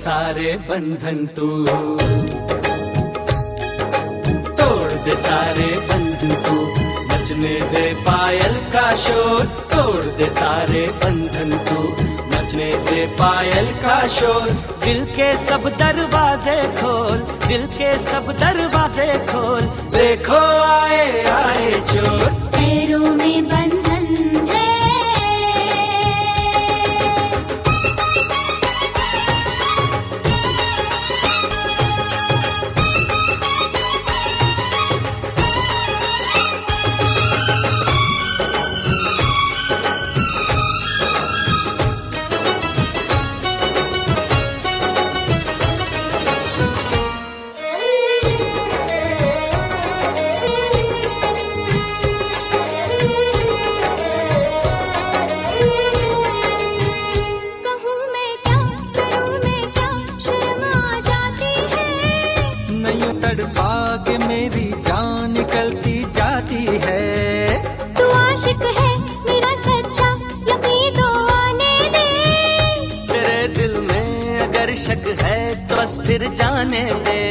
सारे बंधन तू, तोड़ दे सारे बंधन तू, नचने दे पायल का शोर, तोड़ दे सारे बंधन तू, नचने दे पायल का शोर। दिल के सब दरवाजे खोल, दिल के सब दरवाजे खोल, देखो आए आए चोर। पैरों में बंधन है, तड़पा के मेरी जान निकलती जाती है। तू आशिक है मेरा सच्चा, यकीन तो आने दे। तेरे दिल में अगर शक है तो बस फिर जाने दे।